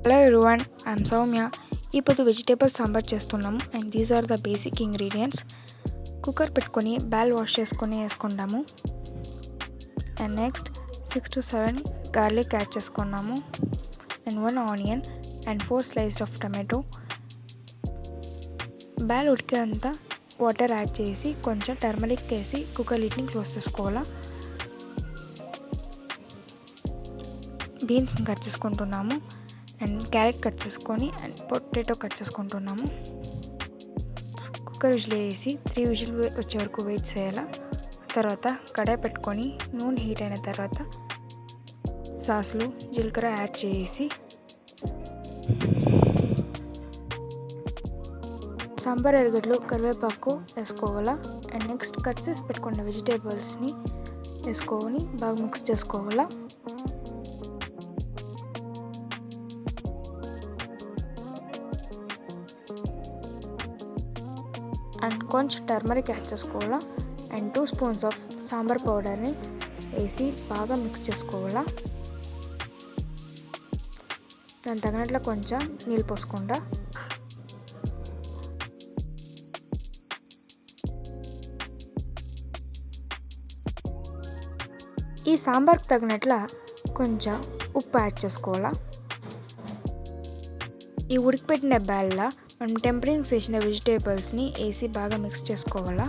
Hello everyone, I'm Soumya. ఇప్పుడు vegetable sambar చేస్తున్నాము and these are the basic ingredients. Cooker పెట్టుకొని బ్యాల్ వాష్ చేసుకొని వేసుకుంటాము. And next 6 to 7 garlic add చేసుకున్నాము and 1 onion and 4 slice of tomato. బ్యాల్ ఉడికేంత వాటర్ యాడ్ చేసి కొంచెం టర్మరిక్ వేసి కుక్కర్ లిడ్ని క్లోజ్ చేసుకోవాలా. బీన్స్ కట్ చేసుకుంటున్నాము అండ్ క్యారెట్ కట్ చేసుకొని అండ్ పొటాటో కట్ చేసుకుంటున్నాము. కుక్కర్ విజిల్ వేసి 3 విజిల్ వచ్చే వరకు వెయిట్ చేయాలి. తర్వాత కడాయి పెట్టుకొని నూనె హీట్ అయిన తర్వాత సాసులు జీలకర్ర యాడ్ చేసి సాంబార్ ఎరగడ్లు కరివేపాకు వేసుకోవాలా. అండ్ నెక్స్ట్ కట్ చేసి పెట్టుకున్న వెజిటేబుల్స్ని వేసుకొని బాగా మిక్స్ చేసుకోవాలా. అండ్ కొంచెం టర్మరిక్ యాడ్ చేసుకోవాలా అండ్ 2 స్పూన్స్ ఆఫ్ సాంబార్ పౌడర్ని వేసి బాగా మిక్స్ చేసుకోవాలా. దాని తగినట్లు కొంచెం నీళ్ళు పోసుకుంటా. ఈ సాంబార్కి తగినట్ల కొంచెం ఉప్పు యాడ్ చేసుకోవాలా. ఈ ఉడికిపెట్టిన బ్యాల్ల మనం టెంపరింగ్ చేసిన వెజిటేబుల్స్ని వేసి బాగా మిక్స్ చేసుకోవాలా.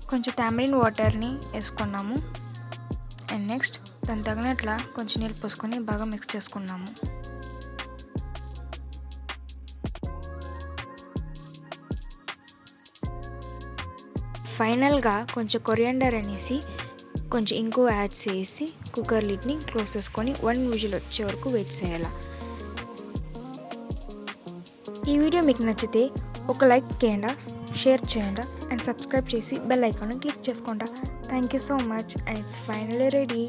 కొంచెం టామరిన్ వాటర్ని వేసుకున్నాము అండ్ నెక్స్ట్ దాని తగినట్ల కొంచెం నీళ్ళు పోసుకొని బాగా మిక్స్ చేసుకున్నాము. ఫైనల్గా కొంచెం కొరియాండర్ అనేసి కొంచెం ఇంకో యాడ్ చేసి కుక్కర్ లిడ్ని క్లోజ్ చేసుకొని 1 విజిల్ వచ్చే వరకు వెయిట్ చేయాలి. ఈ వీడియో మీకు నచ్చితే ఒక లైక్ చేయండి, షేర్ చేయండి అండ్ సబ్స్క్రైబ్ చేసి బెల్ ఐకాన్ క్లిక్ చేసుకోండి. Thank you so much and it's finally ready.